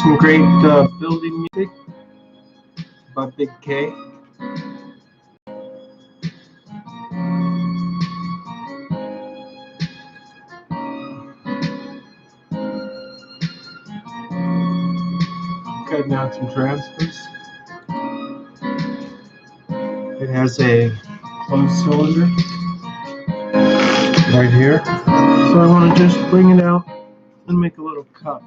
some great building music by Big K. Cutting out some transfers. It has a closed cylinder right here. So I want to just bring it out and make a little cup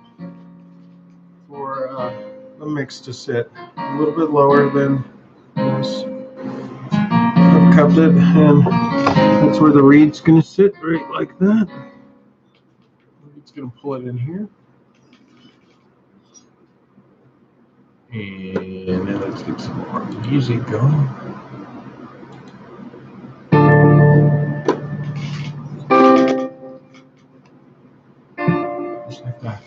for the mix to sit. A little bit lower than this. I've cupped it, and that's where the reed's going to sit, right like that. It's going to pull it in here. And now let's get some more music going. Just like that.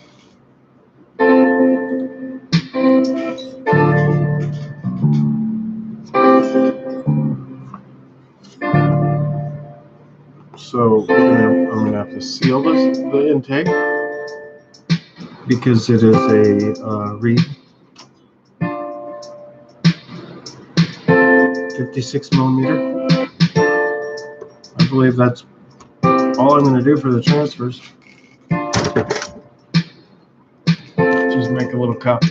So I'm going to have to seal the intake because it is a reed. 56 millimeter. I believe that's all I'm going to do for the transfers. Just make a little cup.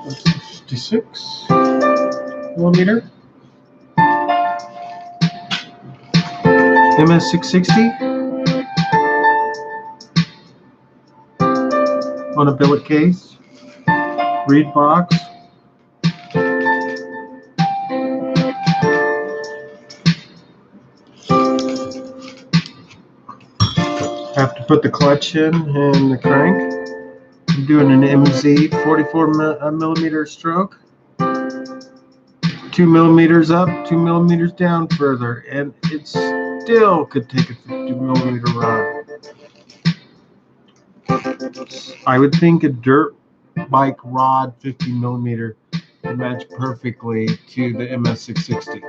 That's 56 millimeter. MS660 on a billet case, reed box. Have to put the clutch in and the crank. I'm doing an MZ 44 millimeter stroke. 2 millimeters up, 2 millimeters down further, and it still could take a 50 millimeter rod. I would think a dirt bike rod 50 millimeter would match perfectly to the MS660.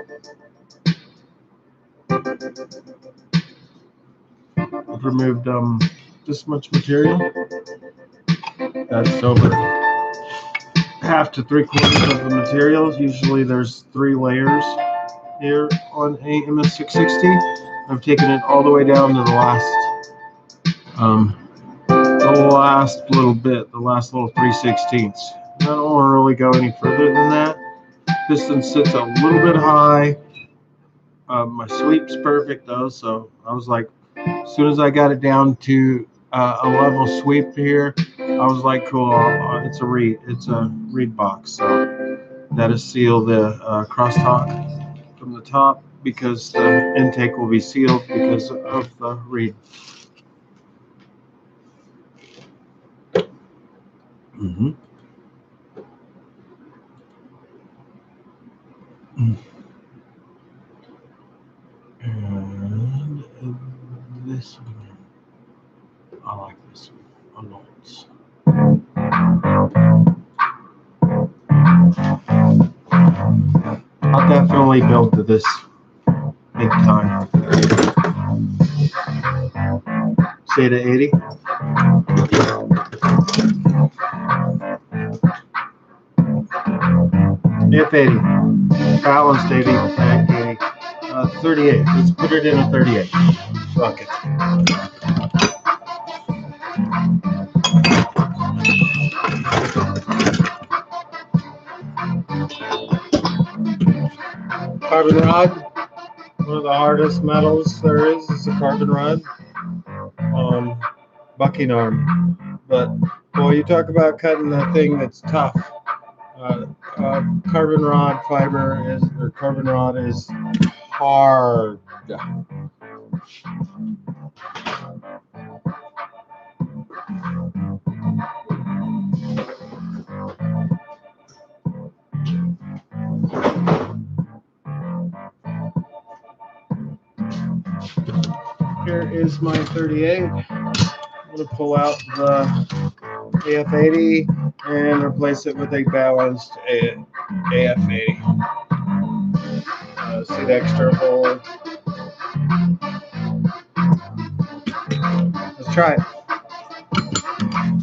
I've removed this much material. That's over half to 3/4 of the materials. Usually there's 3 layers here on a MS660. I've taken it all the way down to the last little bit, the last little 3/16. I don't want to really go any further than that. Piston sits a little bit high. My sweep's perfect though, so I was like, as soon as I got it down to a level sweep here, I was like, cool, it's a reed box. So that'll seal the crosstalk from the top because the intake will be sealed because of the reed. And this one, I like this one a lot. I'll definitely build to this big time. Say to 80. If 80. Balanced 80. 80. 38. Let's put it in a 38. Fuck it. Carbon rod. One of the hardest metals there is a carbon rod. Bucking arm. But boy, you talk about cutting that thing that's tough. Carbon rod fiber carbon rod is hard. here is my 38. I'm going to pull out the AF80 and replace it with a balanced AF80. See the extra hole. Let's try it.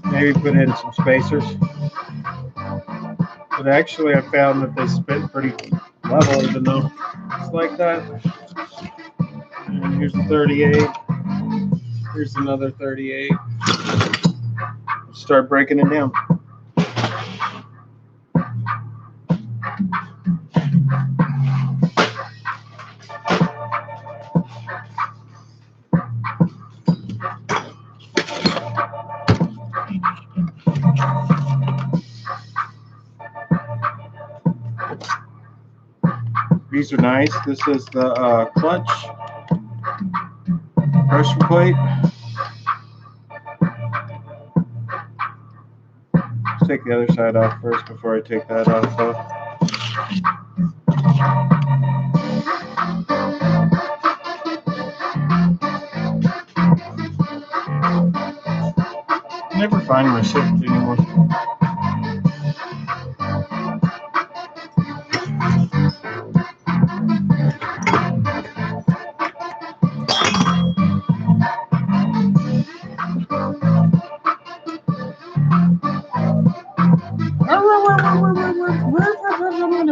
Maybe put in some spacers. But actually I found that they spin pretty level even though it's like that. And here's the 38. Here's another 38. Start breaking it down. These are nice. This is the clutch pressure plate. Let's take the other side off first before I take that off though. I never find my shift anymore.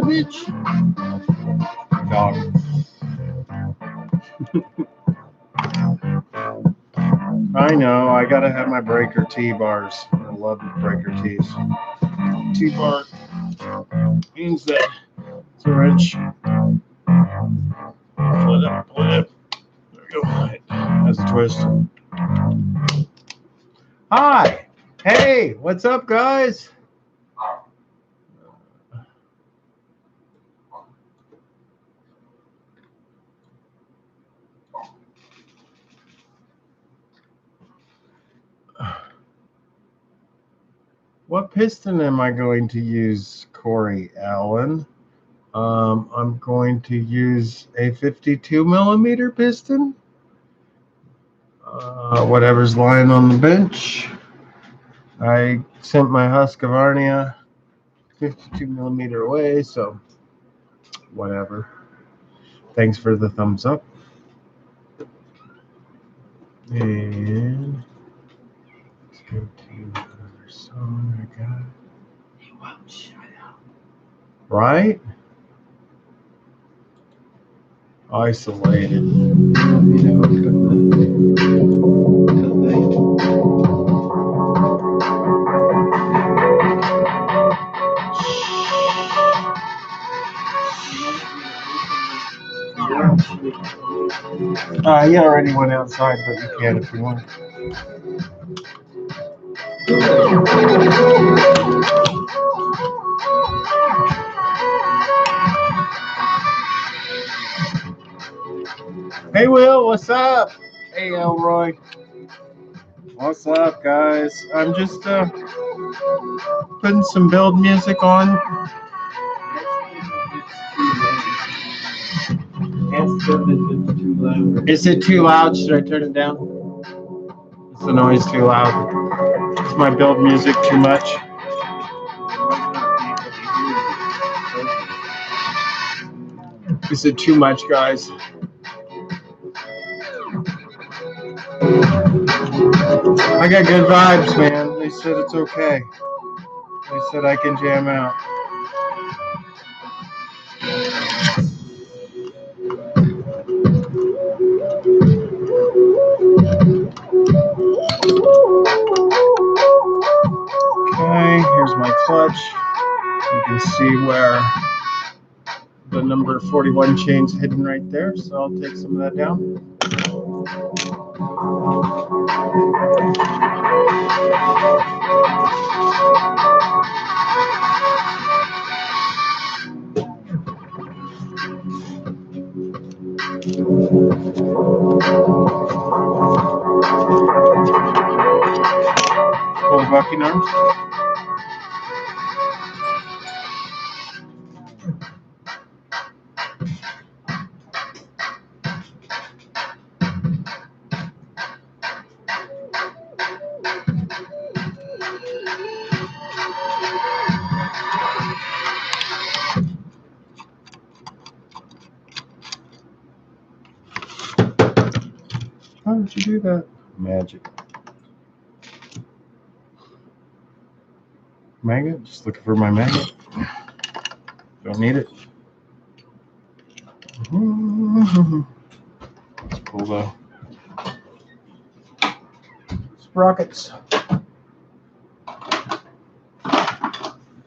Bitch. Dog. I know, I gotta have my breaker T-bars. I love the breaker T's. T-bar means that it's a wrench. Pull it up. There we go. Has a twist. Hi! Hey! What's up, guys? What piston am I going to use, Corey Allen? I'm going to use a 52 millimeter piston. Whatever's lying on the bench. I sent my Husqvarna 52 millimeter away, so whatever. Thanks for the thumbs up. And let's go to another song I got. He won't shut up. Right? Isolated. He already went outside, but you can if you want. Hey, Will, what's up? Hey, Elroy. What's up, guys? I'm just putting some build music on. Is it too loud? Should I turn it down? Is the noise too loud? Is my build music too much? Is it too much, guys? I got good vibes, man. They said it's okay. They said I can jam out. Okay, here's my clutch. You can see where the number 41 chain's hidden right there, so I'll take some of that down. Pull the bucking arms. did you do that? Magic. Magnet? Just looking for my magnet. Don't need it. Let's pull the sprockets.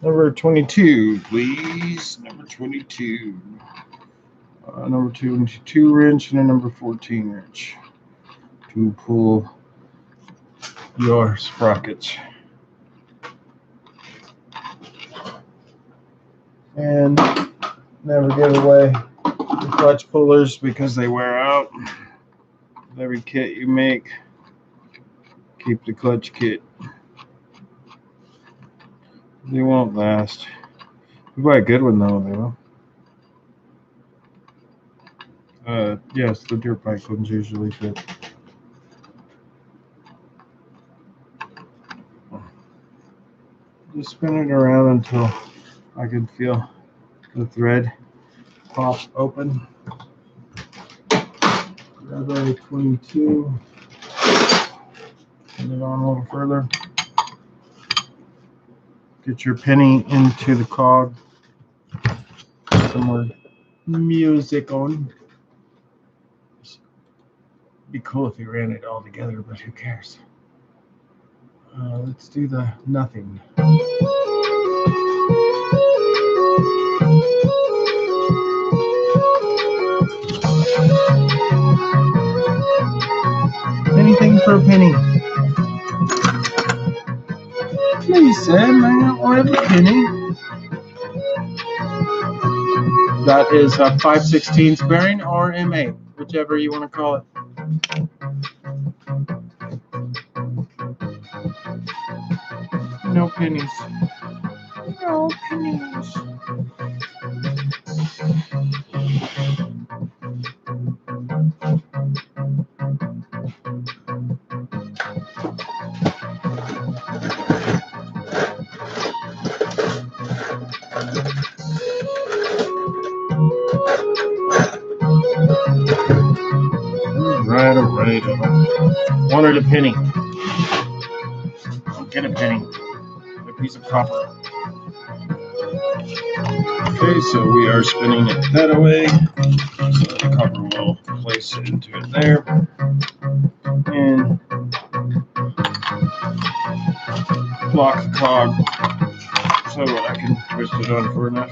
Number 22, please. Number 22. Number 22 wrench and a number 14 wrench to pull your sprockets. And never give away the clutch pullers because they wear out. With every kit you make, keep the clutch kit. They won't last. You buy a good one though, they will. Yes, the dirt bike ones usually fit. Just spin it around until I can feel the thread pop open. Grab a 22. Put it on a little further. Get your penny into the cog. Some more music on. Be cool if you ran it all together, but who cares? Let's do the nothing. Anything for a penny. Please, Sam, I don't want a penny. That is a 5/16 bearing or M8, whichever you want to call it. No pennies. No pennies. All right. Wanted a penny. I'll get a penny. A piece of copper. Okay, so we are spinning it that away. So the copper will place into it there. And block the cog so I can twist it on for enough.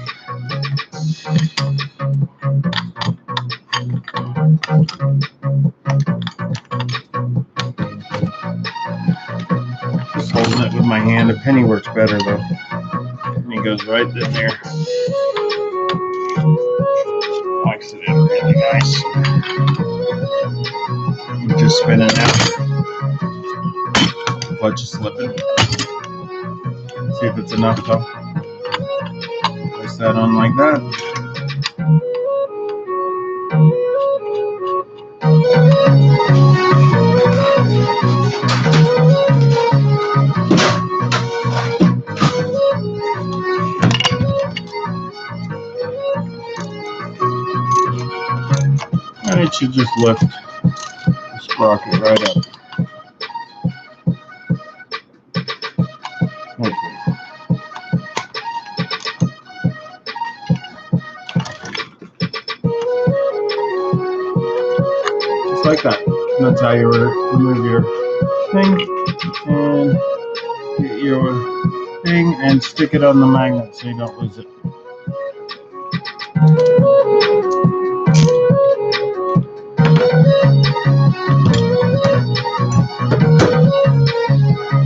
Just holding it with my hand. A penny works better though. Penny goes right in there. Likes it in really nice. I'm just spinning now. Clutch is slipping. See if it's enough though. Place that on like that. And it should just lift the sprocket right up. Okay. Just like that. And that's how you remove your thing and get your thing and stick it on the magnet so you don't lose it.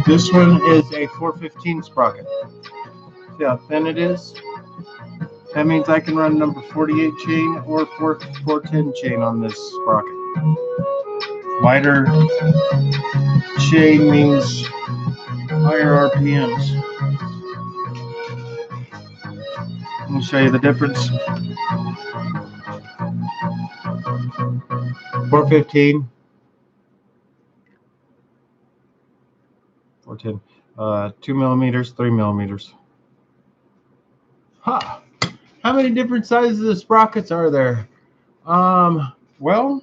This one is a 415 sprocket. See how thin it is? That means I can run number 48 chain or 410 chain on this sprocket. Wider chain means higher RPMs. Let me show you the difference. 415. 410. 2 millimeters, 3 millimeters. Huh. How many different sizes of sprockets are there? Well,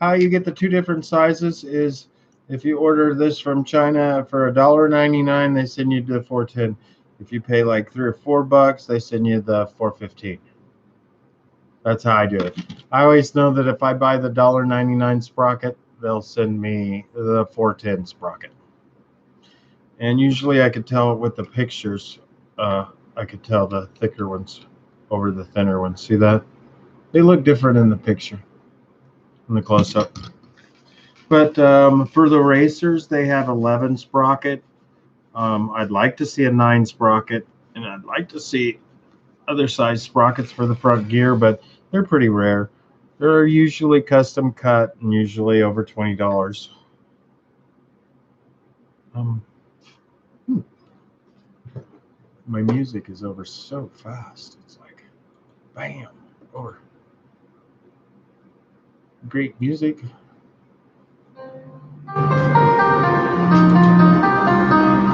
How you get the two different sizes is if you order this from China for $1.99, they send you the 410. If you pay like $3 or $4, they send you the 415. That's how I do it. I always know that if I buy the $1.99 sprocket, they'll send me the 410 sprocket. And usually I could tell with the pictures, I could tell the thicker ones over the thinner ones. See that? They look different in the picture, in the close-up. But for the racers, they have 11 sprocket. I'd like to see a 9 sprocket, and I'd like to see other size sprockets for the front gear, but they're pretty rare. They're usually custom cut and usually over $20. My music is over so fast. It's like, bam, over. Great music.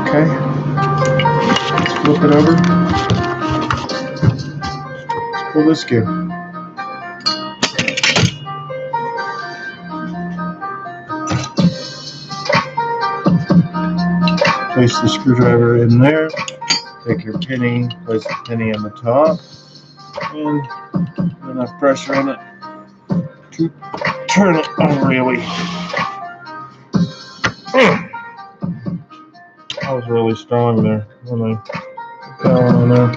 Okay, let's flip it over. Let's pull this gear. Place the screwdriver in there. Take your penny, place the penny on the top, and enough pressure in it to turn it unreally. I was really strong there when I put that one on there.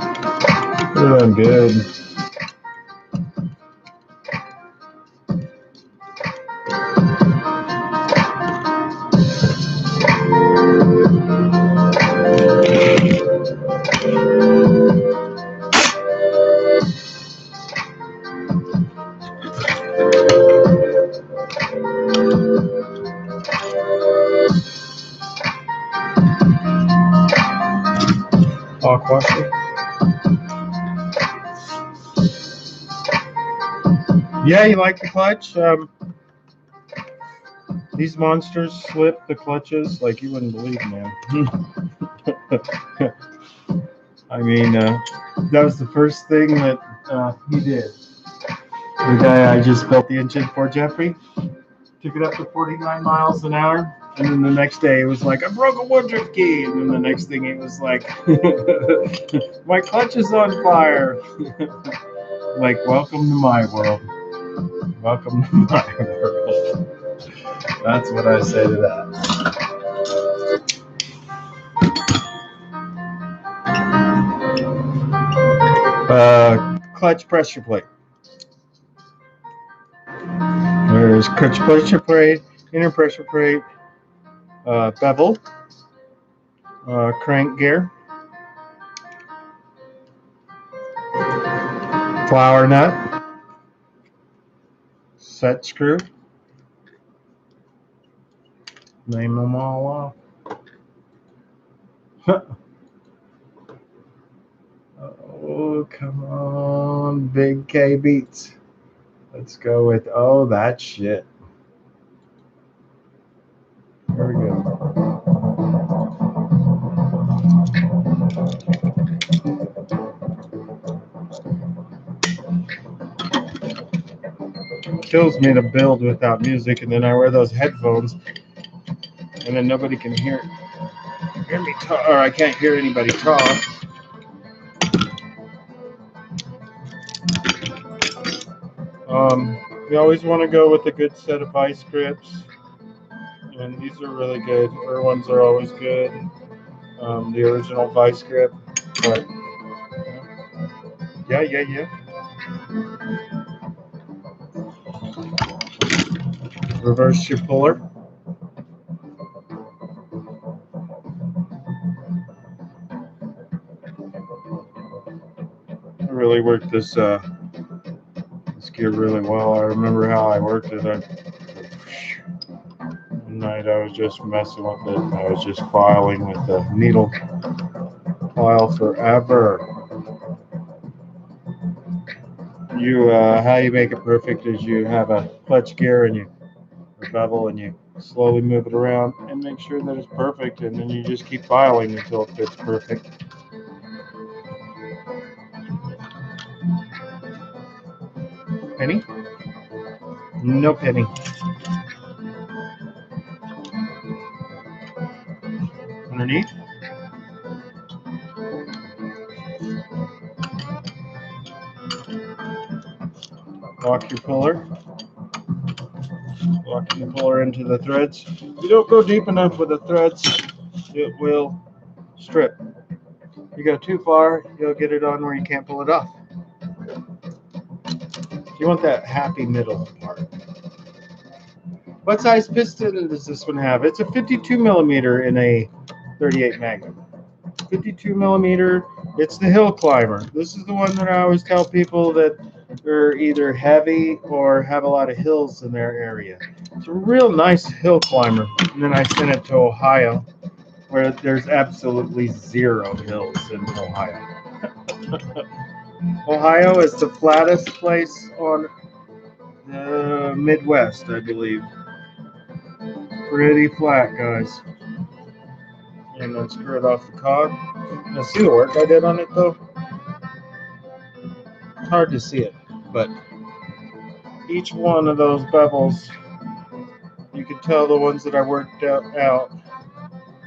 Put it on good. Lock washer. Yeah, you like the clutch? These monsters slip the clutches like you wouldn't believe, man. I mean, that was the first thing that he did. The guy I just built the engine for, Jeffrey, took it up to 49 miles an hour. And then the next day it was like, I broke a Woodruff key. And then the next thing it was like, my clutch is on fire. Like, welcome to my world. Welcome to my world. That's what I say to that. Clutch pressure plate. There's clutch pressure plate, inner pressure plate, bevel, crank gear, flower nut, set screw. Name them all off. Oh, come on, Big K Beats. Let's go with, oh, that shit. Here we go. Kills me to build without music, and then I wear those headphones, and then nobody can hear me talk, or I can't hear anybody talk. You always want to go with a good set of vice grips, and these are really good. Irwin's are always good. The original vice grip, but yeah. Reverse your puller. I really worked this gear really well. I remember how I worked it. One night I was just messing with it. I was just filing with the needle file forever. How you make it perfect is you have a clutch gear and you bevel and you slowly move it around and make sure that it's perfect, and then you just keep filing until it fits perfect. Penny? No penny. underneath. Lock your puller. Locking the puller into the threads. If you don't go deep enough with the threads, it will strip. If you go too far, you'll get it on where you can't pull it off. You want that happy middle part. What size piston does this one have? It's a 52 millimeter in a 38 Magnum. 52 millimeter. It's the hill climber. This is the one that I always tell people that are either heavy or have a lot of hills in their area. It's a real nice hill climber. And then I sent it to Ohio, where there's absolutely zero hills in Ohio. Ohio is the flattest place on the Midwest, I believe. Pretty flat, guys. And then screw it off the cog. Now see the work I did on it though? It's hard to see it, but each one of those bevels, you can tell the ones that I worked out.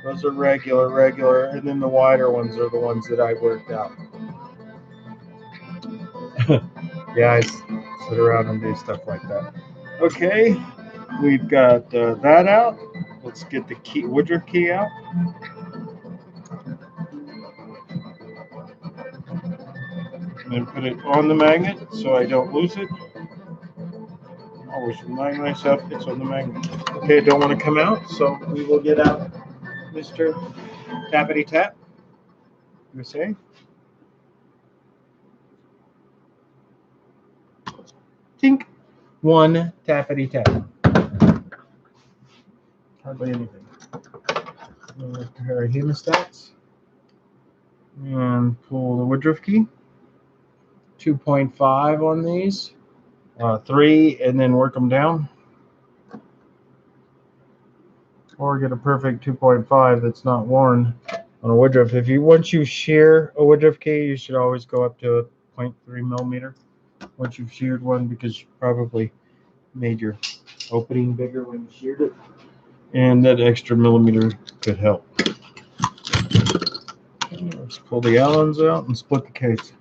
Those are regular, and then the wider ones are the ones that I worked out. Yeah, I sit around and do stuff like that. Okay, we've got that out. Let's get the key, Woodruff key out. And then put it on the magnet so I don't lose it. Always remind myself it's on the magnet. Okay, don't want to come out, so we will get out Mr. Tappity Tap. You say? Tink. One tappity tap. Hardly anything. Lift our hemostats and pull the Woodruff key. 2.5 on these. 3 and then work them down. Or get a perfect 2.5 that's not worn on a Woodruff. Once you shear a Woodruff key, you should always go up to a 0.3 millimeter. Once you've sheared one, because you probably made your opening bigger when you sheared it, and that extra millimeter could help. Let's pull the Allens out and split the case.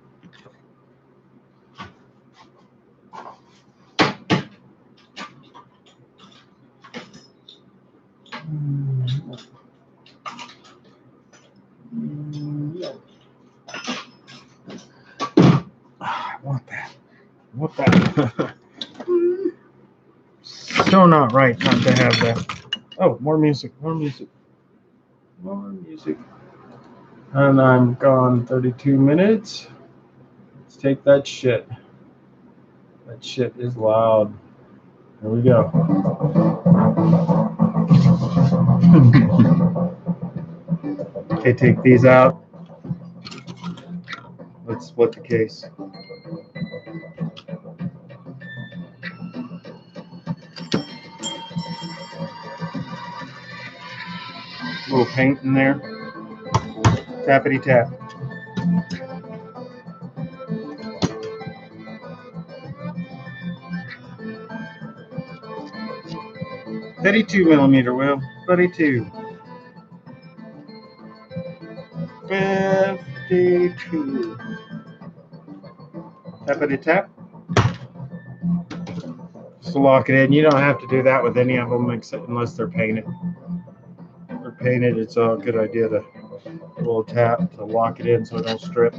I want that. So not right not to have that. Oh, more music. And I'm gone 32 minutes. Let's take that shit. That shit is loud. Here we go. Okay, take these out. Let's split the case. A little paint in there. Tappity tap. $32 millimeter, Will. 32. 52. Tappity tap. Just to lock it in. You don't have to do that with any of them except unless they're painted. If they're painted, it's a good idea to a little tap to lock it in so it don't strip.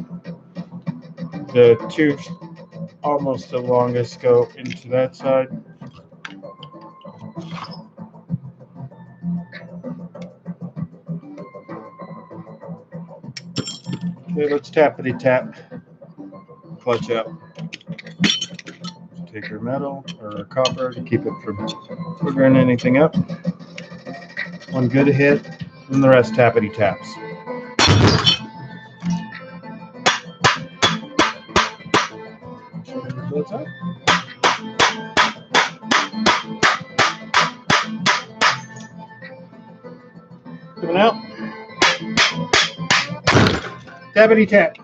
The tubes almost the longest go into that side. Okay, let's tappity tap. Clutch up. Take your metal or copper to keep it from triggering anything up. One good hit, and the rest tappity taps. Coming out. Tappity tap.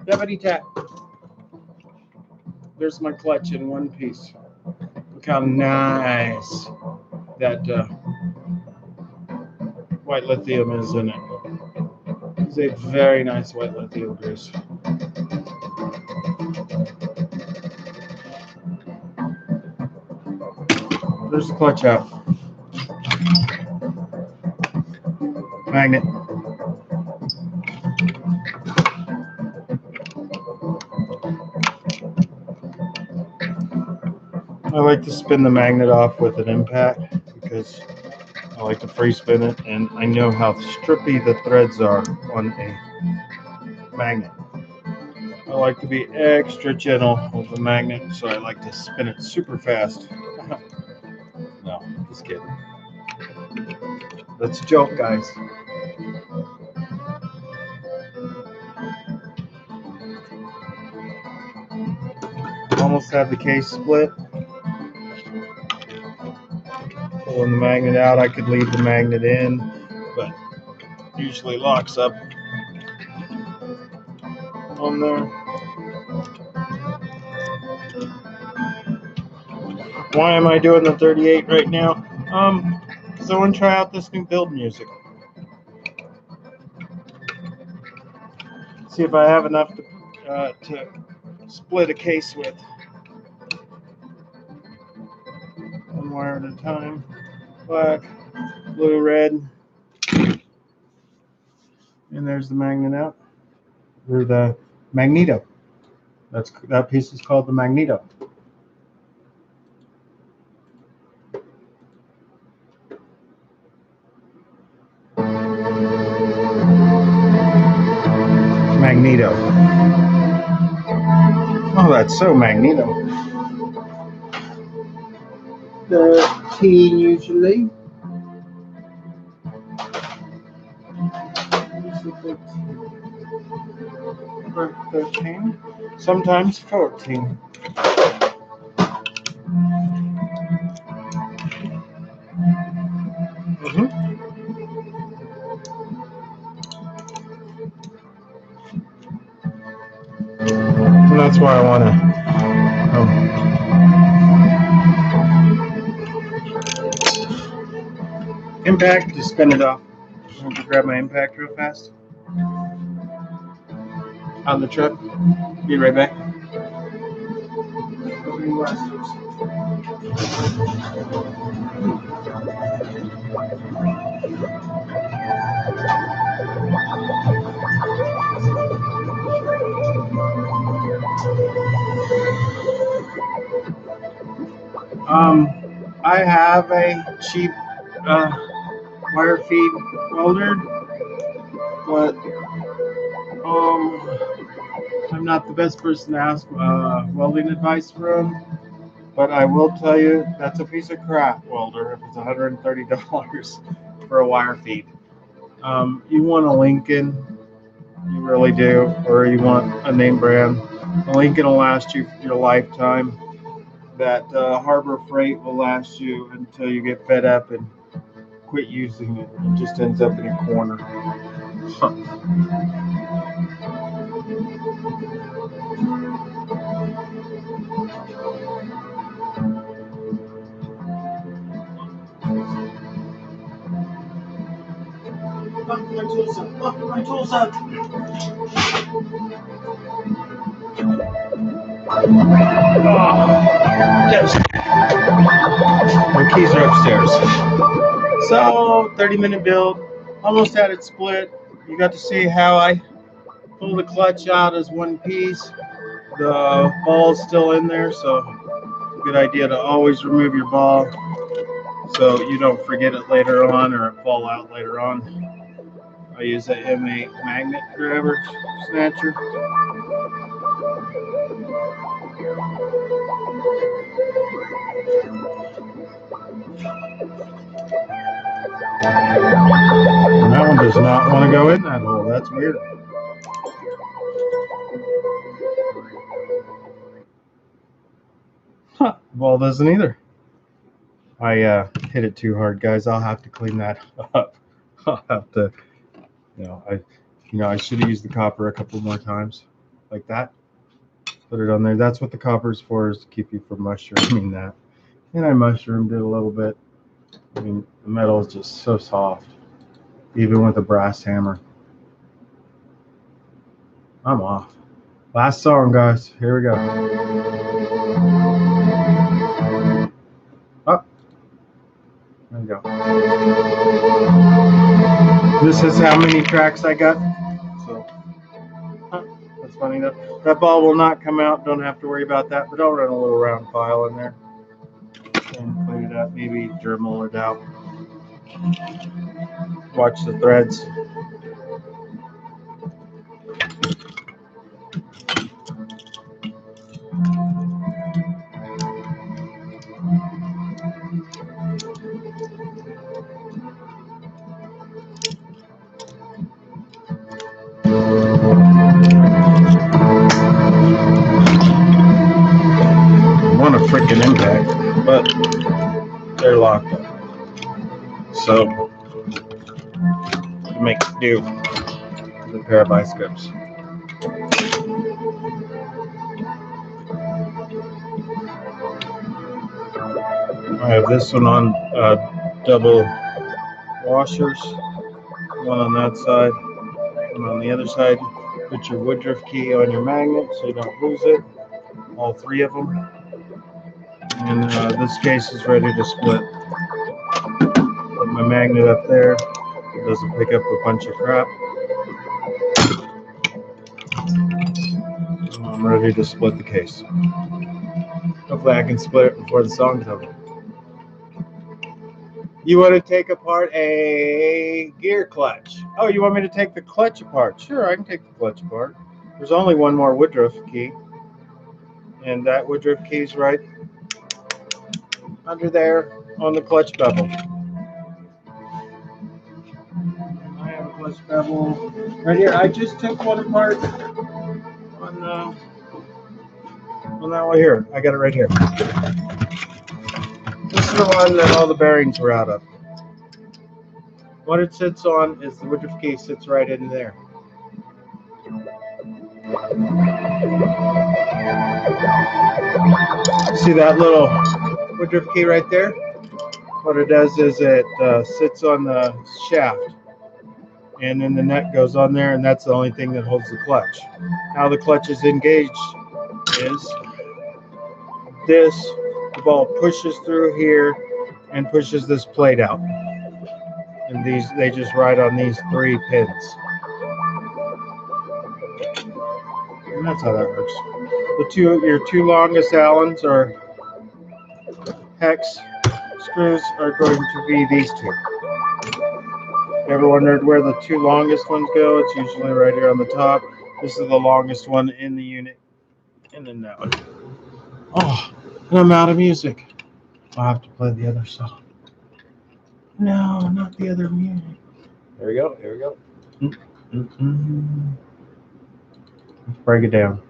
Tappity tap. There's my clutch in one piece. Look how nice that white lithium is in it. It's a very nice white lithium grease. There's the clutch out. Magnet. I like to spin the magnet off with an impact because I like to free spin it, and I know how strippy the threads are on a magnet. I like to be extra gentle with the magnet, so I like to spin it super fast. No, just kidding. That's a joke, guys. Almost have the case split. Pulling the magnet out, I could leave the magnet in, but usually locks up on there. Why am I doing the 38 right now? Because I want to try out this new build music. See if I have enough to split a case with. One wire at a time. Black, blue, red. And there's the magnet out. Or the magneto. That piece is called the magneto. Magneto. Oh, that's so magneto. 13 usually. 13. Sometimes 14. And that's why I want to impact to spin it off. I'm going to grab my impact real fast. On the truck. Be right back. I have a cheap wire feed welder, but I'm not the best person to ask welding advice from. But I will tell you that's a piece of crap welder if it's $130 for a wire feed. You want a Lincoln, you really do, or you want a name brand. A Lincoln will last you your lifetime. That Harbor Freight will last you until you get fed up and quit using it. It just ends up in a corner. Look, my tool set. Look, my tool set. Yes. My keys are upstairs. So, 30-minute build. Almost had it split. You got to see how I pull the clutch out as one piece. The ball's still in there, so it's a good idea to always remove your ball so you don't forget it later on or it fall out later on. I use a M8 magnet grabber snatcher. And that one does not want to go in that hole. That's weird. Huh, the ball doesn't either. I hit it too hard, guys. I'll have to clean that up. I'll have to, I should have used the copper a couple more times, like that. Put it on there. That's what the copper is for, is to keep you from mushrooming that. And I mushroomed it a little bit. I mean, the metal is just so soft, even with a brass hammer. I'm off. Last song, guys. Here we go. Oh, there we go. This is how many tracks I got. So, that's funny enough. That ball will not come out. Don't have to worry about that. But I'll run a little round file in there and clean it up. Maybe Dremel it out. Watch the threads. Want a freaking impact, but they're locked up. So, make do with a pair of biceps. I have this one on double washers, one on that side, one on the other side. Put your Woodruff key on your magnet so you don't lose it, all three of them. And this case is ready to split. Put my magnet up there, it doesn't pick up a bunch of crap. And I'm ready to split the case. Hopefully I can split it before the song's over. You want to take apart a gear clutch. Oh, you want me to take the clutch apart? Sure, I can take the clutch apart. There's only one more Woodruff key. And that Woodruff key's right under there on the clutch bevel. I have a clutch bevel right here. I just took one apart on that one here. I got it right here. This is the one that all the bearings were out of. What it sits on is the Woodruff key sits right in there. See that little Woodruff key right there? What it does is it sits on the shaft, and then the nut goes on there, and that's the only thing that holds the clutch. How the clutch is engaged is this. The ball pushes through here and pushes this plate out. And they just ride on these 3 pins. And that's how that works. Your two longest Allens or hex screws are going to be these 2. Ever wondered where the 2 longest ones go? It's usually right here on the top. This is the longest one in the unit. And then that one. Oh, and I'm out of music. I'll have to play the other song. No, not the other music. Here we go. Here we go. Let's break it down.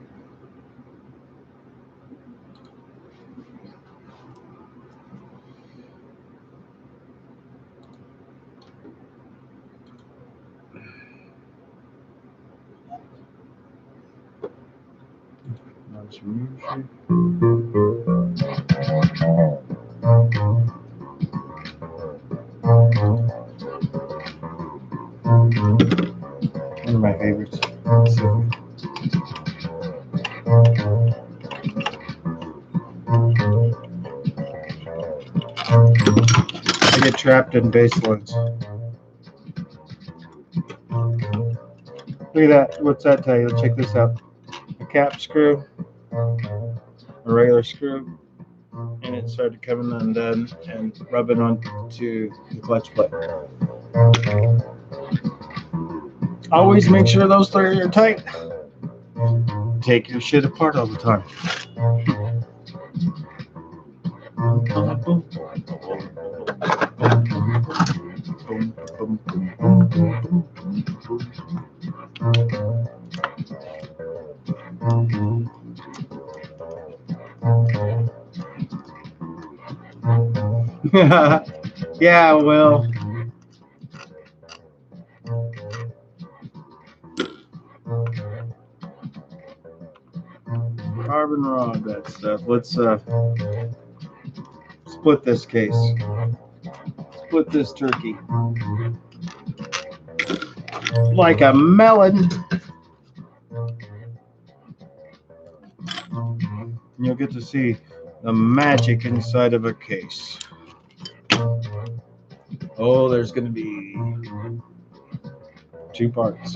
Nice music. One of my favorites. I get trapped in bass lines. Look at that. What's that tell you? Check this out. A cap screw, a regular screw, and it started coming undone and rubbing onto the clutch plate. Always make sure those 3 are tight. Take your shit apart all the time. Yeah, well. Carbon rod, that stuff. Let's split this case. Split this turkey. Like a melon. and you'll get to see the magic inside of a case. Oh, there's going to be 2 parts.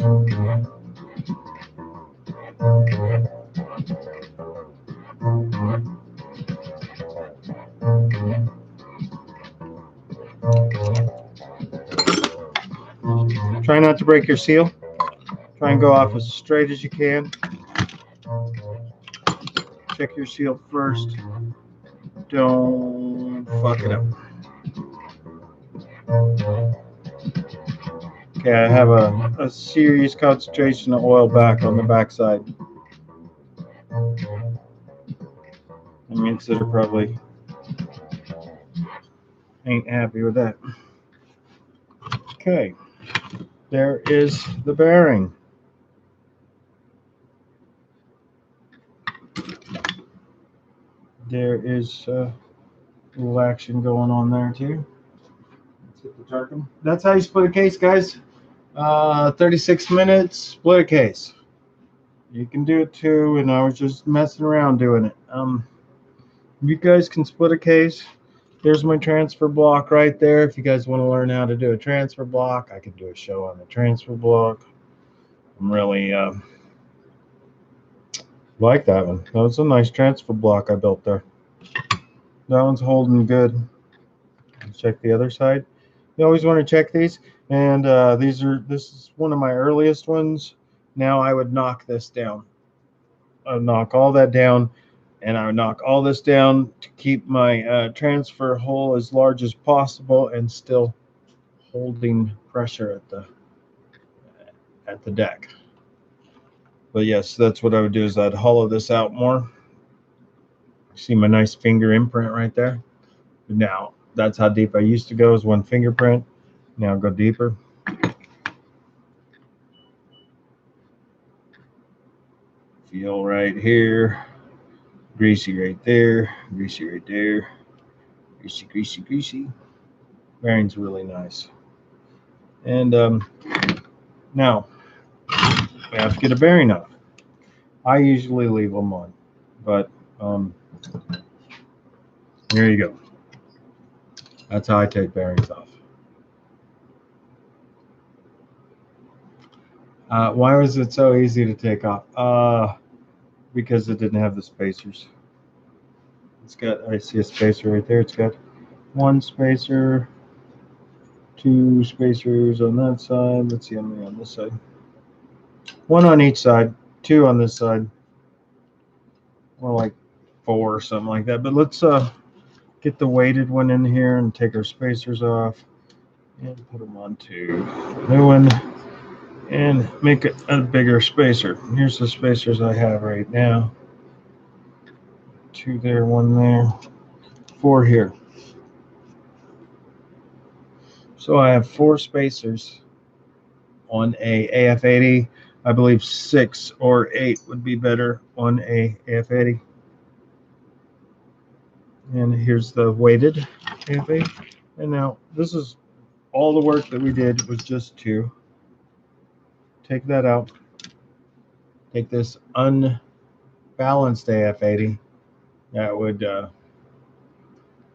Try not to break your seal. Try and go off as straight as you can. Check your seal first. Don't fuck it up. Okay, I have a serious concentration of oil back on the backside. That means that it probably ain't happy with that. Okay, there is the bearing. There is a little action going on there too. Let's hit the target. That's how you split a case, guys. 36 minutes, split a case. You can do it too, and I was just messing around doing it. You guys can split a case. There's my transfer block right there. If you guys want to learn how to do a transfer block, I could do a show on the transfer block. I'm really like that one. That was a nice transfer block I built there. That one's holding good. Let's check the other side. You always want to check these. And this is one of my earliest ones. Now I would knock this down. I would knock all that down, and I would knock all this down to keep my transfer hole as large as possible and still holding pressure at the deck. But yes, that's what I would do, is I'd hollow this out more. See my nice finger imprint right there? Now, that's how deep I used to go, is one fingerprint. Now I'll go deeper. Feel right here. Greasy right there. Greasy right there. Greasy, greasy, greasy. Bearing's really nice. And now, we have to get a bearing off. I usually leave them on, but here you go. That's how I take bearings off. Why was it so easy to take off? Because it didn't have the spacers. It's got, I see a spacer right there. It's got 1 spacer, 2 spacers on that side. Let's see how many on this side. 1 on each side, 2 on this side. More like 4 or something like that. But let's get the weighted one in here and take our spacers off and put them onto the new one and make it a bigger spacer. Here's the spacers I have right now. 2 there, 1 there, 4 here. So I have 4 spacers on a AF80. I believe 6 or 8 would be better on a AF80. And here's the weighted AF80. And now this is all the work that we did, was just to take that out, take this unbalanced AF80 that would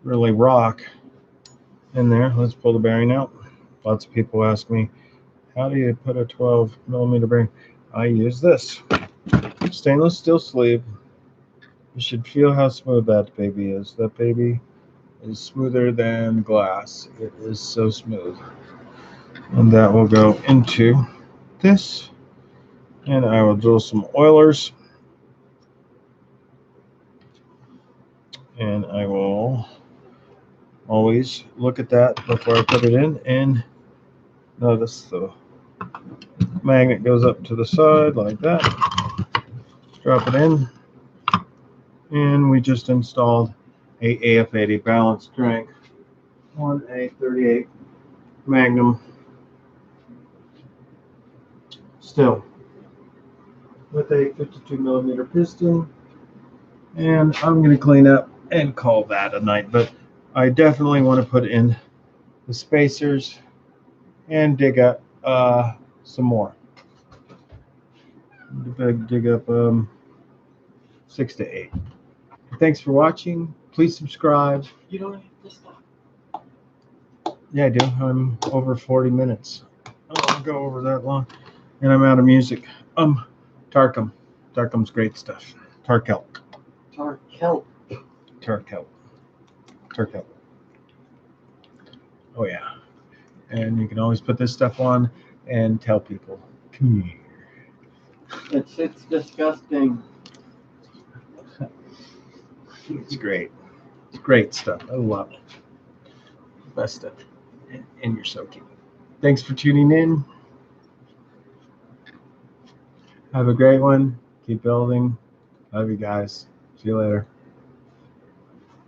really rock in there. Let's pull the bearing out. Lots of people ask me, how do you put a 12 millimeter bearing? I use this stainless steel sleeve. You should feel how smooth that baby is. That baby is smoother than glass. It is so smooth. And that will go into this. And I will drill some oilers. And I will always look at that before I put it in. And notice the magnet goes up to the side like that. Drop it in. And we just installed a AF80 balanced crank on a 38 Magnum still with a 52 millimeter piston. And I'm going to clean up and call that a night. But I definitely want to put in the spacers and dig up some more. Dig up 6 to 8. Thanks for watching. Please subscribe. You don't have to stop. Yeah, I do. I'm over 40 minutes. I'll go over that long. And I'm out of music. Tarkum. Tarkum's great stuff. Tarkelp. Tarkelp. Tarkelp. Tarkelp. Oh, yeah. And you can always put this stuff on and tell people, come here. It's disgusting. It's great. It's great stuff. I love it. Best stuff. And you're so cute. Thanks for tuning in. Have a great one. Keep building. Love you guys. See you later.